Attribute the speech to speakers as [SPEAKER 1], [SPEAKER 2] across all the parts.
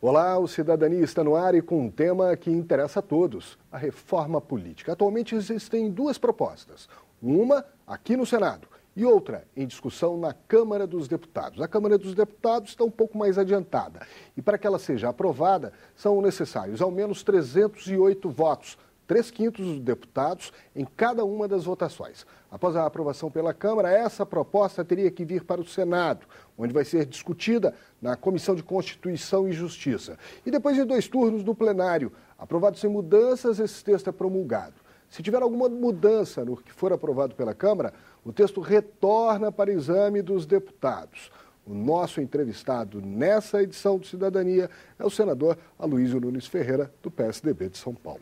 [SPEAKER 1] Olá, o Cidadania está no ar e com um tema que interessa a todos, a reforma política. Atualmente existem duas propostas, uma aqui no Senado e outra em discussão na Câmara dos Deputados. A Câmara dos Deputados está um pouco mais adiantada e para que ela seja aprovada são necessários ao menos 308 votos, 3/5 dos deputados em cada uma das votações. Após a aprovação pela Câmara, essa proposta teria que vir para o Senado, onde vai ser discutida na Comissão de Constituição e Justiça. E depois de 2 turnos no plenário, aprovado sem mudanças, esse texto é promulgado. Se tiver alguma mudança no que for aprovado pela Câmara, o texto retorna para exame dos deputados. O nosso entrevistado nessa edição do Cidadania é o senador Aloysio Nunes Ferreira, do PSDB de São Paulo.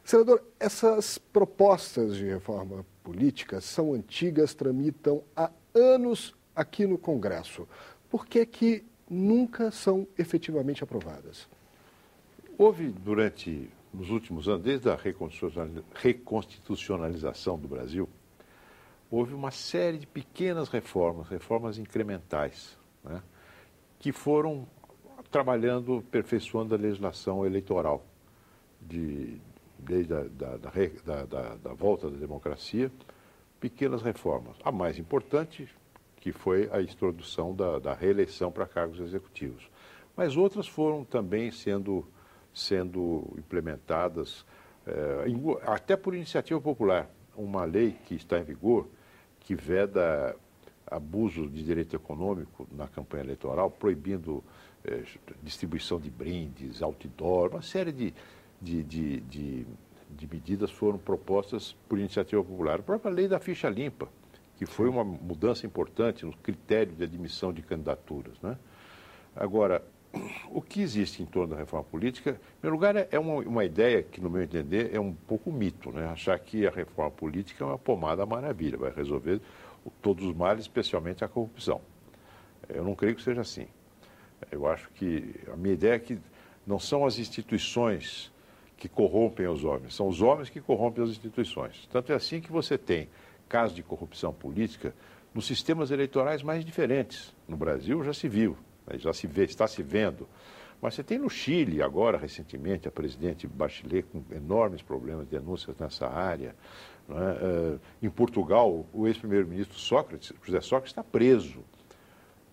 [SPEAKER 1] Senador, essas propostas de reforma política são antigas, tramitam há anos aqui no Congresso. Por que nunca são efetivamente aprovadas?
[SPEAKER 2] Houve nos últimos anos, desde a reconstitucionalização do Brasil, houve uma série de pequenas reformas incrementais, né, que foram trabalhando, aperfeiçoando a legislação eleitoral, desde a volta da democracia, pequenas reformas. A mais importante, que foi a introdução da reeleição para cargos executivos. Mas outras foram também sendo implementadas, até por iniciativa popular. Uma lei que está em vigor, que veda abuso de direito econômico na campanha eleitoral, proibindo distribuição de brindes, outdoor, uma série de medidas foram propostas por iniciativa popular. A própria lei da ficha limpa, que foi uma mudança importante no critério de admissão de candidaturas, né? Agora, o que existe em torno da reforma política, em primeiro lugar, é uma ideia que, no meu entender, é um pouco mito, né? Achar que a reforma política é uma pomada maravilha, vai resolver todos os males, especialmente a corrupção. Eu não creio que seja assim. Eu acho que a minha ideia é que não são as instituições que corrompem os homens, são os homens que corrompem as instituições. Tanto é assim que você tem casos de corrupção política nos sistemas eleitorais mais diferentes. No Brasil já se viu, está se vendo. Mas você tem no Chile, agora, recentemente, a presidente Bachelet com enormes problemas, denúncias nessa área. Né? Em Portugal, o ex-primeiro-ministro José Sócrates, está preso.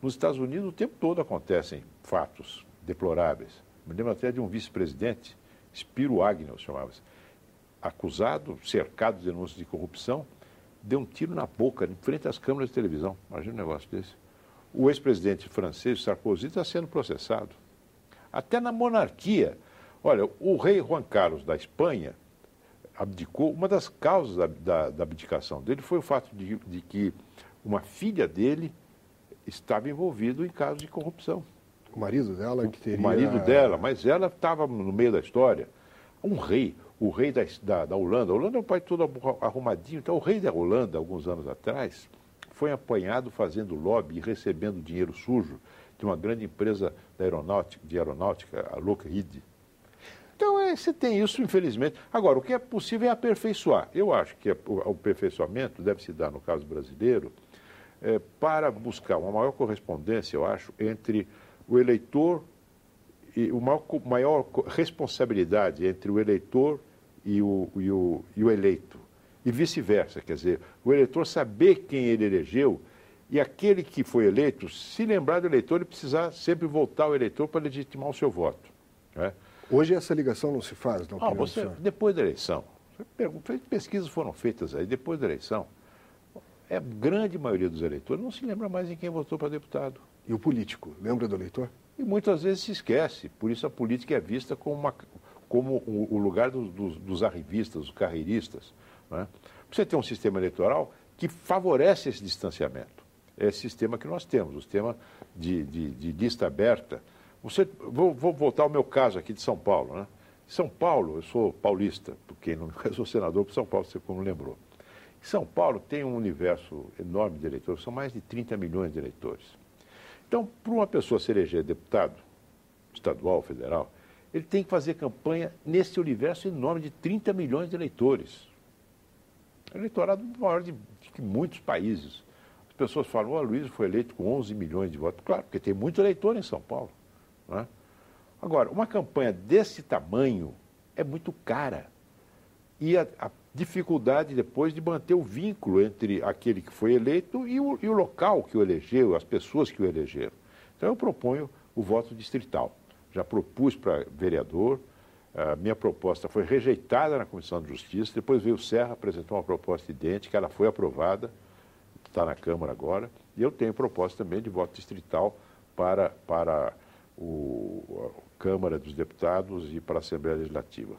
[SPEAKER 2] Nos Estados Unidos, o tempo todo acontecem fatos deploráveis. Me lembro até de um vice-presidente, Spiro Agnew chamava-se, acusado, cercado de denúncias de corrupção, deu um tiro na boca, em frente às câmeras de televisão. Imagina um negócio desse. O ex-presidente francês, Sarkozy, está sendo processado. Até na monarquia. Olha, o rei Juan Carlos da Espanha abdicou. Uma das causas da abdicação dele foi o fato de que uma filha dele estava envolvida em casos de corrupção.
[SPEAKER 1] O marido dela que teria...
[SPEAKER 2] O marido dela, mas ela estava no meio da história. O rei da Holanda, a Holanda é um país todo arrumadinho, então o rei da Holanda, alguns anos atrás, foi apanhado fazendo lobby e recebendo dinheiro sujo de uma grande empresa de aeronáutica, a Lockheed. Então você tem isso, infelizmente. Agora, o que é possível é aperfeiçoar. Eu acho que o aperfeiçoamento deve se dar, no caso brasileiro, para buscar uma maior correspondência, eu acho, entre o eleitor e maior responsabilidade entre o eleitor e o eleito. E vice-versa, quer dizer, o eleitor saber quem ele elegeu e aquele que foi eleito, se lembrar do eleitor, ele precisar sempre voltar ao eleitor para legitimar o seu voto. Né?
[SPEAKER 1] Hoje essa ligação não se faz, não?
[SPEAKER 2] Depois da eleição, pesquisas foram feitas aí, depois da eleição, a grande maioria dos eleitores não se lembra mais em quem votou para deputado.
[SPEAKER 1] E o político, lembra do eleitor?
[SPEAKER 2] E muitas vezes se esquece, por isso a política é vista como o lugar dos arrivistas, dos carreiristas. Né? Você tem um sistema eleitoral que favorece esse distanciamento. É esse sistema que nós temos, o sistema de lista aberta. Vou voltar ao meu caso aqui de São Paulo. Né? São Paulo, eu sou paulista, porque eu sou senador por São Paulo, você como lembrou. São Paulo tem um universo enorme de eleitores, são mais de 30 milhões de eleitores. Então, para uma pessoa se eleger deputado, estadual, federal, ele tem que fazer campanha nesse universo enorme de 30 milhões de eleitores. Eleitorado maior de muitos países. As pessoas falam, o Aloysio foi eleito com 11 milhões de votos. Claro, porque tem muito eleitor em São Paulo. Né? Agora, uma campanha desse tamanho é muito cara. E a dificuldade depois de manter o vínculo entre aquele que foi eleito e o local que o elegeu, as pessoas que o elegeram. Então, eu proponho o voto distrital. Já propus para vereador, a minha proposta foi rejeitada na Comissão de Justiça, depois veio o Serra, apresentou uma proposta idêntica, ela foi aprovada, está na Câmara agora, e eu tenho proposta também de voto distrital para a Câmara dos Deputados e para a Assembleia Legislativa.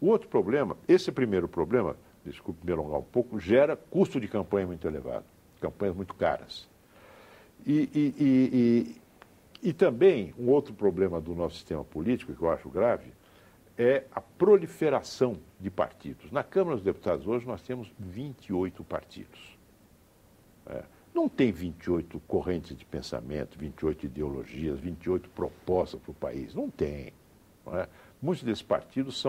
[SPEAKER 2] O outro problema, esse primeiro problema, desculpe me alongar um pouco, gera custo de campanha muito elevado, campanhas muito caras. E também, um outro problema do nosso sistema político, que eu acho grave, é a proliferação de partidos. Na Câmara dos Deputados hoje nós temos 28 partidos. Não tem 28 correntes de pensamento, 28 ideologias, 28 propostas para o país. Não tem. Não é? Muitos desses partidos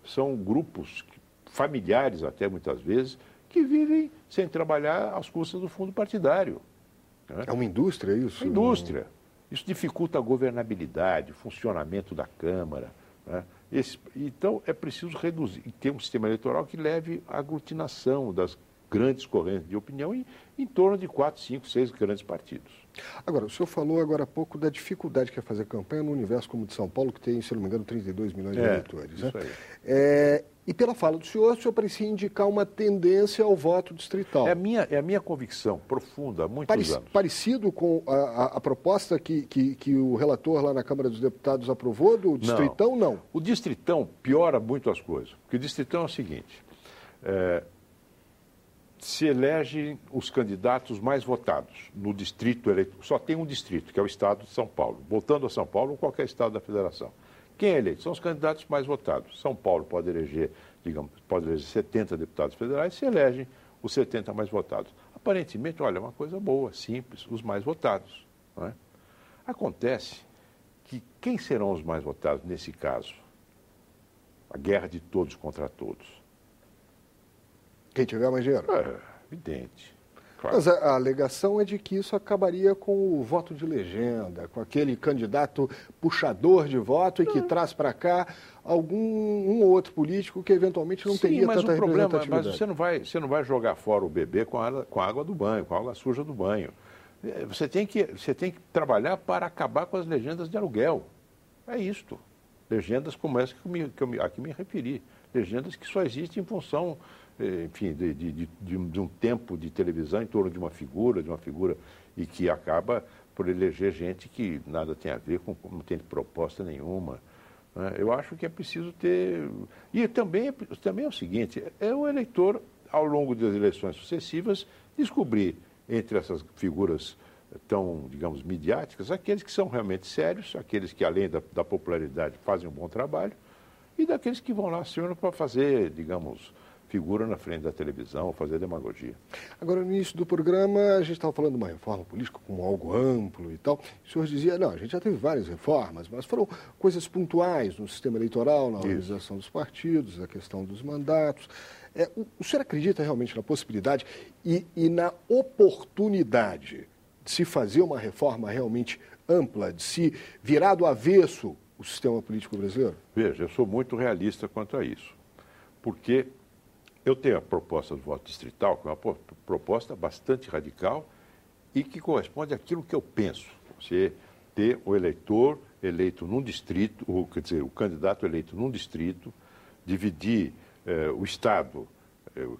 [SPEAKER 2] são grupos familiares, até muitas vezes, que vivem sem trabalhar às custas do fundo partidário.
[SPEAKER 1] É uma indústria isso?
[SPEAKER 2] É uma indústria. Isso dificulta a governabilidade, o funcionamento da Câmara. Né? Então, é preciso reduzir, ter um sistema eleitoral que leve à aglutinação das grandes correntes de opinião em torno de 4, 5, 6 grandes partidos.
[SPEAKER 1] Agora, o senhor falou agora há pouco da dificuldade que é fazer campanha no universo como o de São Paulo, que tem, se não me engano, 32 milhões de eleitores.
[SPEAKER 2] Isso
[SPEAKER 1] né?
[SPEAKER 2] aí.
[SPEAKER 1] E pela fala do senhor parecia indicar uma tendência ao voto distrital.
[SPEAKER 2] É a minha convicção profunda há muitos anos.
[SPEAKER 1] Parecido com a proposta que o relator lá na Câmara dos Deputados aprovou do distritão, não?
[SPEAKER 2] O distritão piora muito as coisas. Porque o distritão é o seguinte, se elegem os candidatos mais votados no distrito eleitoral. Só tem um distrito, que é o estado de São Paulo. Voltando a São Paulo, ou qualquer estado da federação. Quem é eleito? São os candidatos mais votados. São Paulo pode eleger 70 deputados federais, se elegem os 70 mais votados. Aparentemente, olha, é uma coisa boa, simples, os mais votados. Não é? Acontece que quem serão os mais votados nesse caso? A guerra de todos contra todos.
[SPEAKER 1] Quem tiver mais dinheiro?
[SPEAKER 2] É evidente. Claro.
[SPEAKER 1] Mas a alegação é de que isso acabaria com o voto de legenda, com aquele candidato puxador de voto e que traz para cá um ou outro político que eventualmente não teria tanta representatividade.
[SPEAKER 2] Mas você não vai jogar fora o bebê com a água do banho, com a água suja do banho. Você tem que trabalhar para acabar com as legendas de aluguel. É isto. Legendas como essa a que me referi. Legendas que só existem em função, enfim, de um tempo de televisão em torno de uma figura, e que acaba por eleger gente que nada tem a ver não tem proposta nenhuma. Né? Eu acho que é preciso ter... E também é o seguinte, é o eleitor, ao longo das eleições sucessivas, descobrir entre essas figuras tão, digamos, midiáticas, aqueles que são realmente sérios, aqueles que, além da popularidade, fazem um bom trabalho, e daqueles que vão lá para fazer, digamos, figura na frente da televisão, fazer demagogia.
[SPEAKER 1] Agora, no início do programa, a gente estava falando de uma reforma política como algo amplo e tal. O senhor dizia, não, a gente já teve várias reformas, mas foram coisas pontuais no sistema eleitoral, na organização dos partidos, a questão dos mandatos. O senhor acredita realmente na possibilidade e na oportunidade de se fazer uma reforma realmente ampla, de se virar do avesso o sistema político brasileiro?
[SPEAKER 2] Veja, eu sou muito realista quanto a isso, porque eu tenho a proposta do voto distrital, que é uma proposta bastante radical e que corresponde àquilo que eu penso. Você ter o eleitor eleito num distrito, quer dizer, o candidato eleito num distrito, dividir o Estado,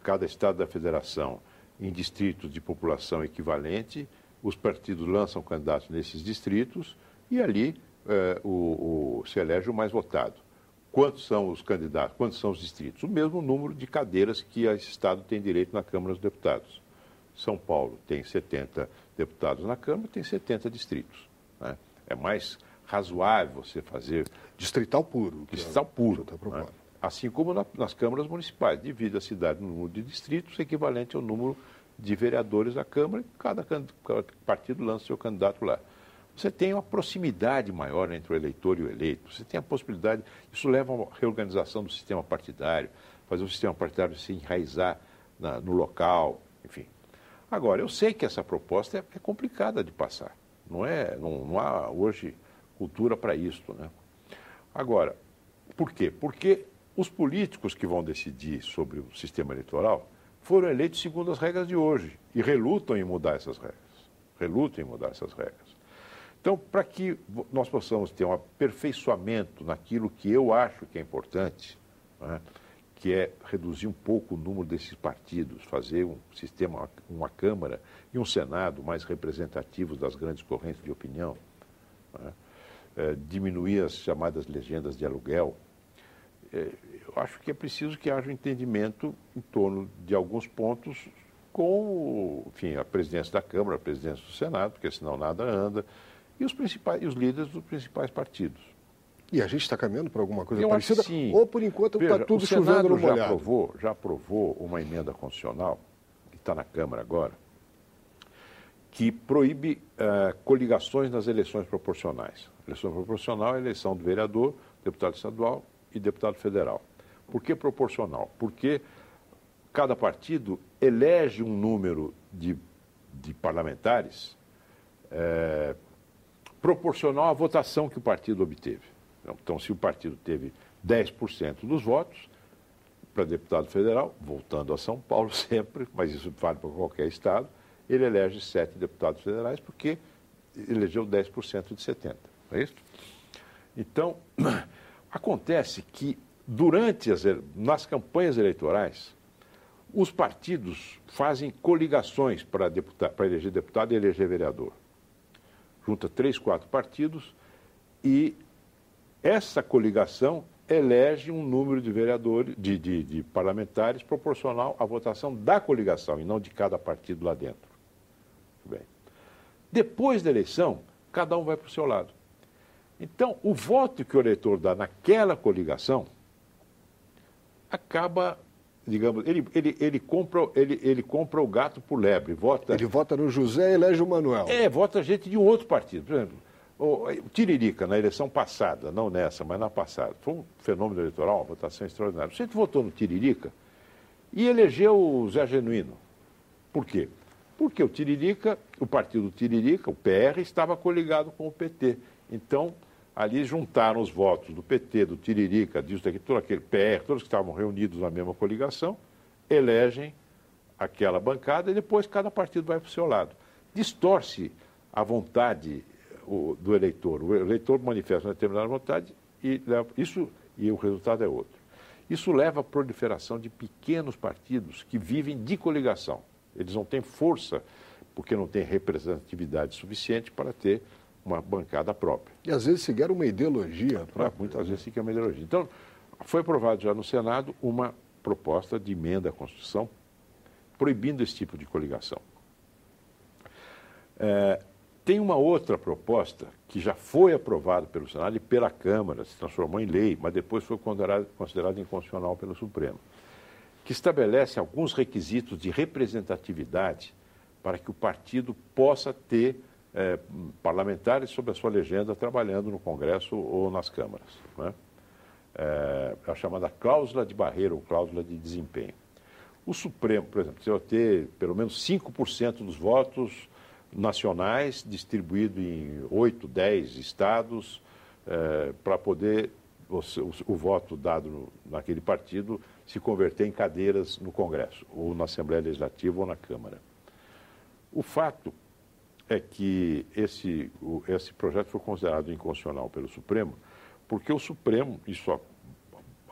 [SPEAKER 2] cada Estado da Federação, em distritos de população equivalente, os partidos lançam candidatos nesses distritos e ali se elege o mais votado. Quantos são os candidatos? Quantos são os distritos? O mesmo número de cadeiras que esse Estado tem direito na Câmara dos Deputados. São Paulo tem 70 deputados na Câmara, tem 70 distritos. Né? É mais razoável você fazer...
[SPEAKER 1] Distrital puro.
[SPEAKER 2] Distrital puro. Né? Assim como nas câmaras municipais. Divide a cidade no número de distritos, equivalente ao número de vereadores da Câmara, e cada partido lança seu candidato lá. Você tem uma proximidade maior entre o eleitor e o eleito. Você tem a possibilidade, isso leva a uma reorganização do sistema partidário, fazer o sistema partidário se enraizar no local, enfim. Agora, eu sei que essa proposta é complicada de passar. Não há hoje cultura para isso, né? Agora, por quê? Porque os políticos que vão decidir sobre o sistema eleitoral foram eleitos segundo as regras de hoje e relutam em mudar essas regras. Relutam em mudar essas regras. Então, para que nós possamos ter um aperfeiçoamento naquilo que eu acho que é importante, né, que é reduzir um pouco o número desses partidos, fazer um sistema, uma Câmara e um Senado mais representativos das grandes correntes de opinião, né, diminuir as chamadas legendas de aluguel, eu acho que é preciso que haja um entendimento em torno de alguns pontos com, enfim, a presidência da Câmara, a presidência do Senado, porque senão nada anda, e os líderes dos principais partidos.
[SPEAKER 1] E a gente está caminhando para alguma coisa
[SPEAKER 2] eu
[SPEAKER 1] parecida?
[SPEAKER 2] Acho que sim.
[SPEAKER 1] Ou, por enquanto, está tudo chovendo no molhado?
[SPEAKER 2] Já aprovou uma emenda constitucional, que está na Câmara agora, que proíbe coligações nas eleições proporcionais. Eleição proporcional é a eleição do vereador, deputado estadual e deputado federal. Por que proporcional? Porque cada partido elege um número de parlamentares proporcional à votação que o partido obteve. Então, se o partido teve 10% dos votos para deputado federal, voltando a São Paulo sempre, mas isso vale para qualquer estado, ele elege 7 deputados federais porque elegeu 10% de 70%. Não é isso? Então, acontece que nas campanhas eleitorais, os partidos fazem coligações para eleger deputado e eleger vereador. Junta 3, 4 partidos e essa coligação elege um número de vereadores, de parlamentares proporcional à votação da coligação e não de cada partido lá dentro. Bem. Depois da eleição, cada um vai para o seu lado. Então, o voto que o eleitor dá naquela coligação acaba, digamos, ele compra o gato por lebre.
[SPEAKER 1] Ele vota no José e elege o Manuel.
[SPEAKER 2] Vota gente de um outro partido. Por exemplo, o Tiririca, na eleição passada, não nessa, mas na passada, foi um fenômeno eleitoral, uma votação extraordinária. Você votou no Tiririca e elegeu o Zé Genuíno. Por quê? Porque o partido do Tiririca, o PR, estava coligado com o PT. Então, ali juntaram os votos do PT, do Tiririca, disso daqui, todo aquele PR, todos que estavam reunidos na mesma coligação, elegem aquela bancada e depois cada partido vai para o seu lado. Distorce a vontade do eleitor. O eleitor manifesta uma determinada vontade e o resultado é outro. Isso leva à proliferação de pequenos partidos que vivem de coligação. Eles não têm força, porque não têm representatividade suficiente para ter uma bancada própria.
[SPEAKER 1] E às vezes sequer uma ideologia própria.
[SPEAKER 2] Muitas vezes sequer uma ideologia. Então, foi aprovado já no Senado uma proposta de emenda à Constituição proibindo esse tipo de coligação. Tem uma outra proposta que já foi aprovada pelo Senado e pela Câmara, se transformou em lei, mas depois foi considerada inconstitucional pelo Supremo, que estabelece alguns requisitos de representatividade para que o partido possa ter parlamentares sob a sua legenda trabalhando no Congresso ou nas câmaras. Né? É a chamada cláusula de barreira ou cláusula de desempenho. O Supremo, por exemplo, precisa ter pelo menos 5% dos votos nacionais distribuído em 8, 10 estados para poder o voto dado naquele partido se converter em cadeiras no Congresso, ou na Assembleia Legislativa ou na Câmara. O fato é que esse projeto foi considerado inconstitucional pelo Supremo, porque o Supremo, isso há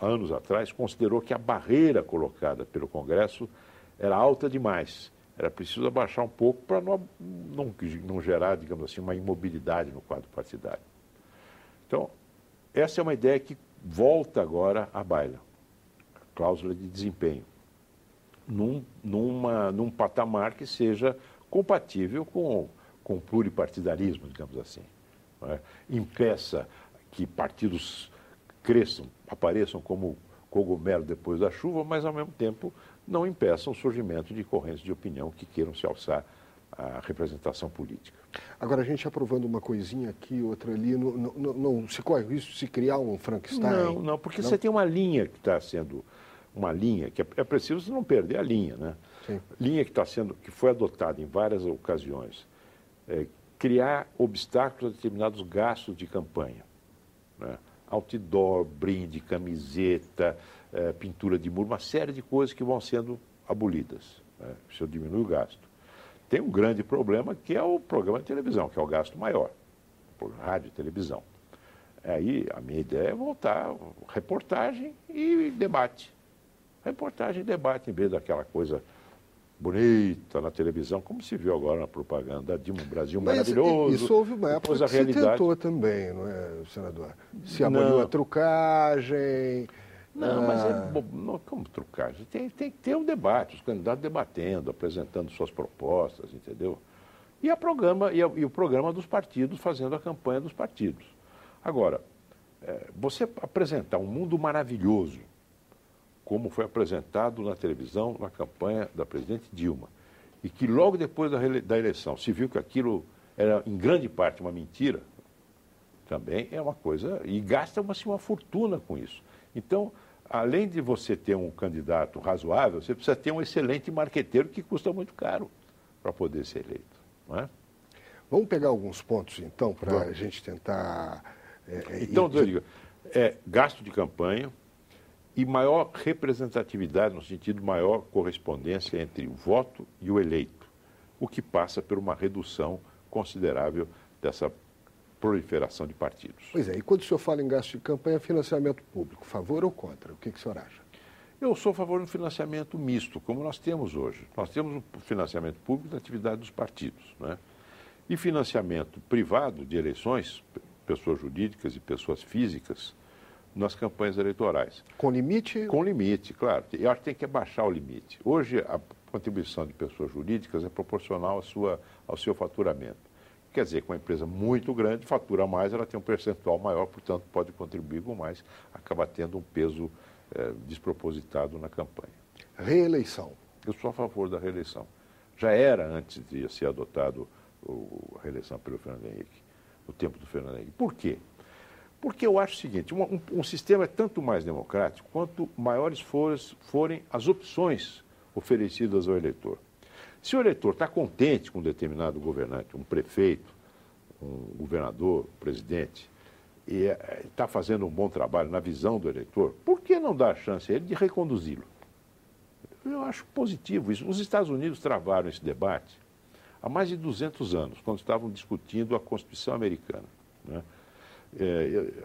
[SPEAKER 2] anos atrás, considerou que a barreira colocada pelo Congresso era alta demais. Era preciso abaixar um pouco para não gerar, digamos assim, uma imobilidade no quadro partidário. Então, essa é uma ideia que volta agora à baila, a cláusula de desempenho, num patamar que seja compatível com o pluripartidarismo, digamos assim. Não é? Impeça que partidos cresçam, apareçam como cogumelo depois da chuva, mas, ao mesmo tempo, não impeçam o surgimento de correntes de opinião que queiram se alçar à representação política.
[SPEAKER 1] Agora, a gente aprovando uma coisinha aqui, outra ali, não se corre o risco de se criar um Frankenstein?
[SPEAKER 2] Não, porque você tem uma linha que está sendo... Uma linha que é preciso não perder a linha, né?
[SPEAKER 1] Sim.
[SPEAKER 2] Linha que foi adotada em várias ocasiões. Criar obstáculos a determinados gastos de campanha. Né? outdoor, brinde, camiseta, pintura de muro, uma série de coisas que vão sendo abolidas. Né? Isso diminui o gasto. Tem um grande problema que é o programa de televisão, que é o gasto maior, rádio e televisão. Aí a minha ideia é voltar reportagem e debate. Reportagem e debate, em vez daquela coisa bonita na televisão, como se viu agora na propaganda da Dilma, um Brasil maravilhoso.
[SPEAKER 1] Isso houve uma época que se tentou também, não é, senador? Se aboliu a trucagem.
[SPEAKER 2] Não, mas como trucagem? Tem que ter um debate, os candidatos debatendo, apresentando suas propostas, entendeu? E o programa dos partidos, fazendo a campanha dos partidos. Agora, você apresentar um mundo maravilhoso, como foi apresentado na televisão, na campanha da presidente Dilma, e que logo depois da eleição se viu que aquilo era, em grande parte, uma mentira, também é uma coisa, e gasta uma fortuna com isso. Então, além de você ter um candidato razoável, você precisa ter um excelente marqueteiro que custa muito caro para poder ser eleito. Não é?
[SPEAKER 1] Vamos pegar alguns pontos, então, para a gente tentar...
[SPEAKER 2] Então, Rodrigo, gasto de campanha e maior representatividade, no sentido de maior correspondência entre o voto e o eleito, o que passa por uma redução considerável dessa proliferação de partidos.
[SPEAKER 1] Pois é, e quando o senhor fala em gasto de campanha, financiamento público, favor ou contra? O que o senhor acha?
[SPEAKER 2] Eu sou a favor de um financiamento misto, como nós temos hoje. Nós temos um financiamento público da atividade dos partidos, né? E financiamento privado de eleições, pessoas jurídicas e pessoas físicas, nas campanhas eleitorais.
[SPEAKER 1] Com limite?
[SPEAKER 2] Com limite, claro. Eu acho que tem que abaixar o limite. Hoje, a contribuição de pessoas jurídicas é proporcional ao seu faturamento. Quer dizer, com uma empresa muito grande, fatura mais, ela tem um percentual maior, portanto, pode contribuir com mais, acaba tendo um peso despropositado na campanha.
[SPEAKER 1] Reeleição.
[SPEAKER 2] Eu sou a favor da reeleição. Já era antes de ser adotado a reeleição pelo Fernando Henrique, no tempo do Fernando Henrique. Por quê? Porque eu acho o seguinte, um sistema é tanto mais democrático quanto maiores forem as opções oferecidas ao eleitor. Se o eleitor está contente com um determinado governante, um prefeito, um governador, um presidente, e está fazendo um bom trabalho na visão do eleitor, por que não dar a chance a ele de reconduzi-lo? Eu acho positivo isso. Os Estados Unidos travaram esse debate há mais de 200 anos, quando estavam discutindo a Constituição americana, né?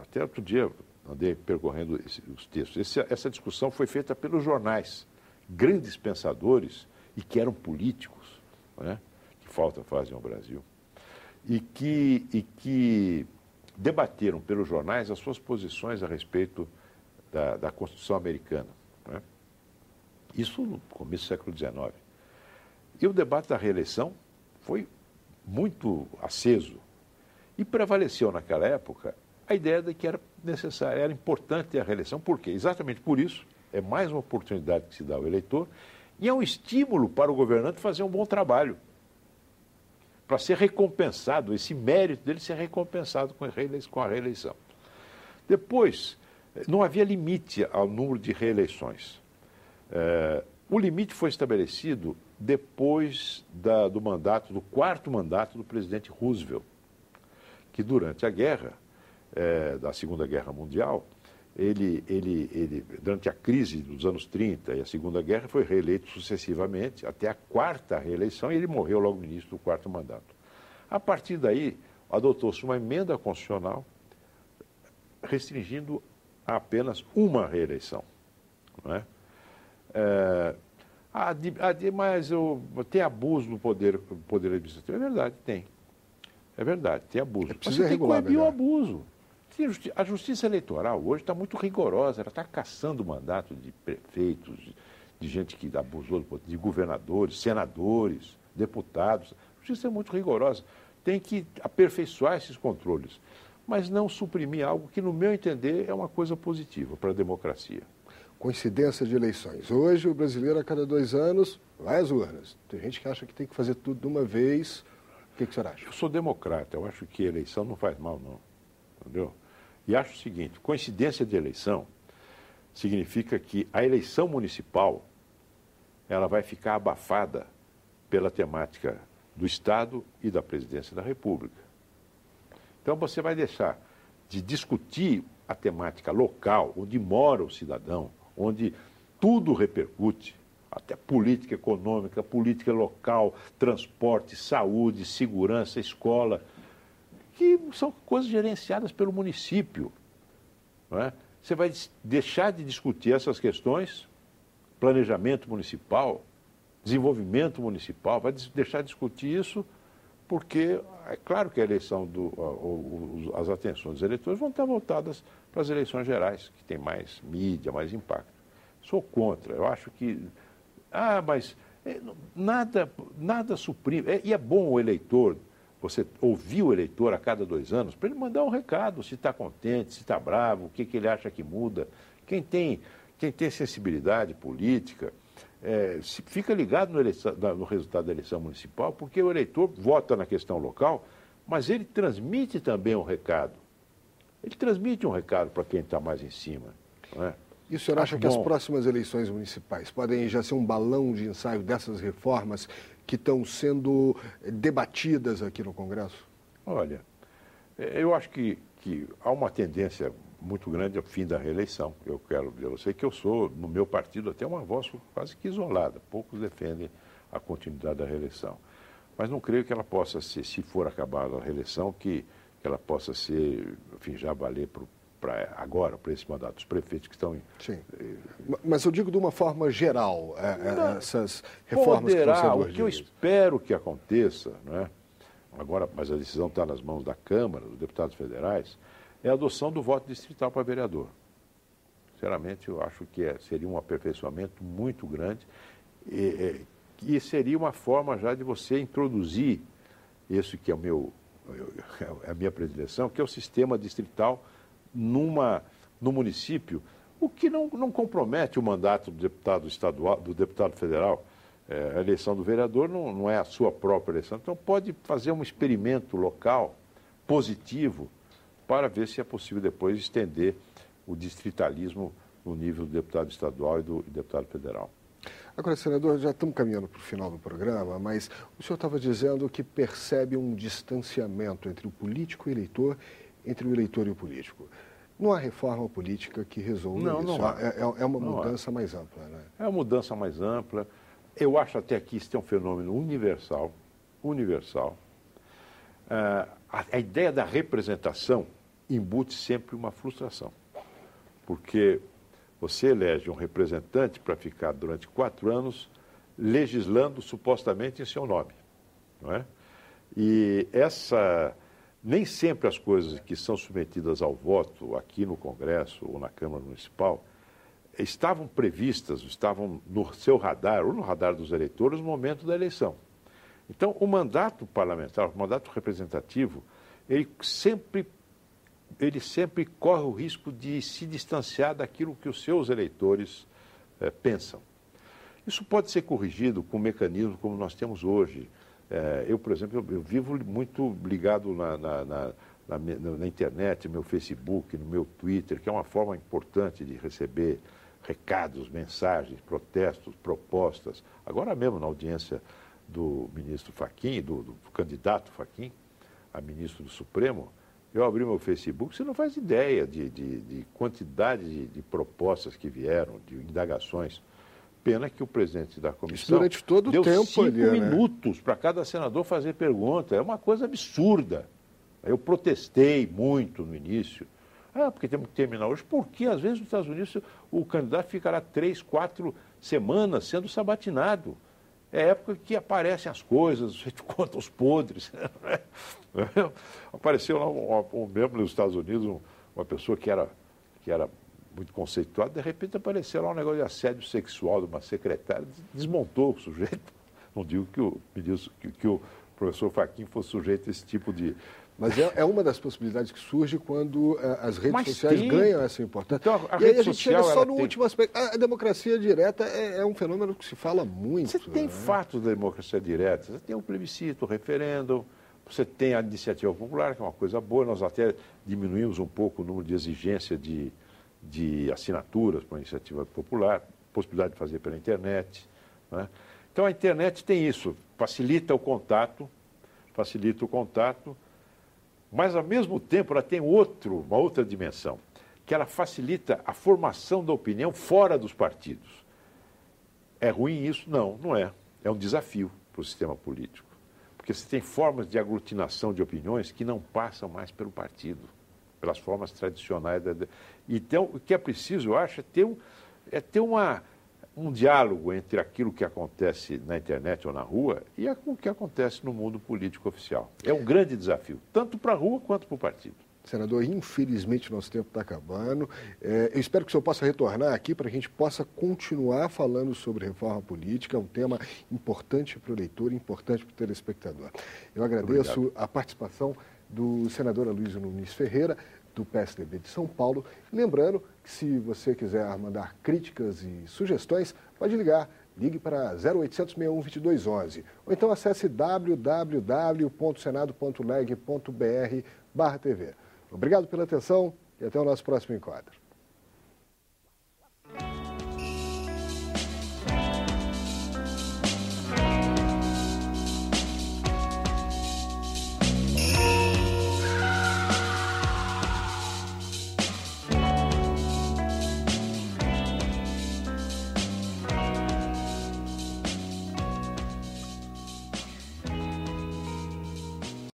[SPEAKER 2] Até outro dia andei percorrendo os textos. Essa discussão foi feita pelos jornais, grandes pensadores e que eram políticos, né? Que falta fazem ao Brasil, e que debateram pelos jornais as suas posições a respeito da Constituição americana, né? Isso no começo do século XIX. E o debate da reeleição foi muito aceso e prevaleceu naquela época a ideia de que era necessário, era importante a reeleição. Por quê? Exatamente por isso, é mais uma oportunidade que se dá ao eleitor e é um estímulo para o governante fazer um bom trabalho, para ser recompensado, esse mérito dele ser recompensado com a reeleição. Depois, não havia limite ao número de reeleições. O limite foi estabelecido depois do quarto mandato do presidente Roosevelt, que durante a guerra, da Segunda Guerra Mundial, durante a crise dos anos 30 e a Segunda Guerra, foi reeleito sucessivamente até a quarta reeleição e ele morreu logo no início do quarto mandato. A partir daí, adotou-se uma emenda constitucional restringindo a apenas uma reeleição, não é? Mas tem abuso do poder administrativo. É verdade, tem. É verdade, tem abuso. Mas você tem que coibir o abuso. A justiça eleitoral hoje está muito rigorosa, ela está caçando o mandato de prefeitos, de gente que abusou do poder, de governadores, senadores, deputados. A justiça é muito rigorosa. Tem que aperfeiçoar esses controles, mas não suprimir algo que, no meu entender, é uma coisa positiva para a democracia.
[SPEAKER 1] Coincidência de eleições. Hoje, o brasileiro, a cada 2 anos, vai às urnas. Tem gente que acha que tem que fazer tudo de uma vez. O que o senhor acha?
[SPEAKER 2] Eu sou democrata, eu acho que eleição não faz mal, não. Entendeu? E acho o seguinte, coincidência de eleição significa que a eleição municipal ela vai ficar abafada pela temática do Estado e da Presidência da República. Então você vai deixar de discutir a temática local, onde mora o cidadão, onde tudo repercute, até política econômica, política local, transporte, saúde, segurança, escola, que são coisas gerenciadas pelo município. Não é? Você vai deixar de discutir essas questões, planejamento municipal, desenvolvimento municipal, vai deixar de discutir isso porque é claro que a eleição, as atenções dos eleitores vão estar voltadas para as eleições gerais, que tem mais mídia, mais impacto. Sou contra, eu acho que... mas nada suprime. E é bom o eleitor, você ouvir o eleitor a cada 2 anos, para ele mandar um recado, se está contente, se está bravo, o que ele acha que muda. Quem tem sensibilidade política, fica ligado no resultado da eleição municipal, porque o eleitor vota na questão local, mas ele transmite também um recado. Ele transmite um recado para quem está mais em cima. Não é?
[SPEAKER 1] E o senhor acha que as próximas eleições municipais podem já ser um balão de ensaio dessas reformas que estão sendo debatidas aqui no Congresso?
[SPEAKER 2] Olha, eu acho que há uma tendência muito grande ao fim da reeleição. Eu quero dizer a você que eu sou, no meu partido, até uma voz quase que isolada. Poucos defendem a continuidade da reeleição. Mas não creio que ela possa ser, se for acabada a reeleição, que ela possa ser, enfim, já valer agora, para esse mandato, os prefeitos que estão...
[SPEAKER 1] Sim, mas eu digo de uma forma geral, essas reformas que estão sendo urgidas.
[SPEAKER 2] O que eu espero que aconteça, não é? Agora, mas a decisão está nas mãos da Câmara, dos deputados federais, é a adoção do voto distrital para vereador. Sinceramente, eu acho que seria um aperfeiçoamento muito grande e seria uma forma já de você introduzir isso que é a minha predileção, que é o sistema distrital no município, o que não compromete o mandato do deputado estadual, do deputado federal. A eleição do vereador não é a sua própria eleição. Então, pode fazer um experimento local, positivo, para ver se é possível depois estender o distritalismo no nível do deputado estadual e do deputado federal.
[SPEAKER 1] Agora, senador, já estamos caminhando para o final do programa, mas o senhor estava dizendo que percebe um distanciamento entre o político e o eleitor, entre o eleitor e o político. Não há reforma política que resolva isso.
[SPEAKER 2] Não há.
[SPEAKER 1] É uma mudança mais ampla, né?
[SPEAKER 2] É uma mudança mais ampla. Eu acho até que isso é um fenômeno universal. A ideia da representação embute sempre uma frustração, porque você elege um representante para ficar durante 4 anos legislando supostamente em seu nome, não é? E nem sempre as coisas que são submetidas ao voto aqui no Congresso ou na Câmara Municipal estavam previstas, estavam no seu radar ou no radar dos eleitores no momento da eleição. Então, o mandato parlamentar, o mandato representativo, ele sempre corre o risco de se distanciar daquilo que os seus eleitores pensam. Isso pode ser corrigido com mecanismos como nós temos hoje. Eu, por exemplo, eu vivo muito ligado na internet, no meu Facebook, no meu Twitter, que é uma forma importante de receber recados, mensagens, protestos, propostas. Agora mesmo, na audiência do ministro Fachin, do candidato Fachin a ministro do Supremo, eu abri meu Facebook, você não faz ideia de quantidade de propostas que vieram, de indagações. Pena que o presidente da comissão
[SPEAKER 1] durante todo
[SPEAKER 2] deu
[SPEAKER 1] o tempo
[SPEAKER 2] 5
[SPEAKER 1] ali,
[SPEAKER 2] minutos para cada senador fazer pergunta. É uma coisa absurda. Eu protestei muito no início. Porque temos que terminar hoje. Porque, às vezes, nos Estados Unidos, o candidato ficará 3, 4 semanas sendo sabatinado. É época que aparecem as coisas, a gente conta os podres. Apareceu lá um membro dos Estados Unidos, uma pessoa que era muito conceituada, de repente apareceu lá um negócio de assédio sexual de uma secretária, desmontou o sujeito. Não digo que o professor Fachin fosse sujeito a esse tipo de...
[SPEAKER 1] Mas é uma das possibilidades que surge quando as redes sociais ganham essa importância.
[SPEAKER 2] Então,
[SPEAKER 1] e aí a gente chega só no último aspecto. A democracia direta é um fenômeno que se fala muito.
[SPEAKER 2] Você tem fatos da democracia direta. Você tem o plebiscito, o referendo, você tem a iniciativa popular, que é uma coisa boa. Nós até diminuímos um pouco o número de exigência de assinaturas para a iniciativa popular, possibilidade de fazer pela internet. Né? Então, a internet tem isso, facilita o contato, mas, ao mesmo tempo, ela tem uma outra dimensão. que ela facilita a formação da opinião fora dos partidos. É ruim isso? Não, não é. É um desafio para o sistema político. Porque você tem formas de aglutinação de opiniões que não passam mais pelo partido, pelas formas tradicionais. Então, o que é preciso, eu acho, é ter um diálogo entre aquilo que acontece na internet ou na rua e o que acontece no mundo político oficial. É um grande desafio, tanto para a rua quanto para o partido.
[SPEAKER 1] Senador, infelizmente nosso tempo está acabando. Eu espero que o senhor possa retornar aqui para que a gente possa continuar falando sobre reforma política, um tema importante para o eleitor, importante para o telespectador. Eu agradeço a participação do senador Aloysio Nunes Ferreira, do PSDB de São Paulo. Lembrando que se você quiser mandar críticas e sugestões, pode ligar. Ligue para 0800 61 2211 ou então acesse www.senado.leg.br/TV. Obrigado pela atenção e até o nosso próximo encontro.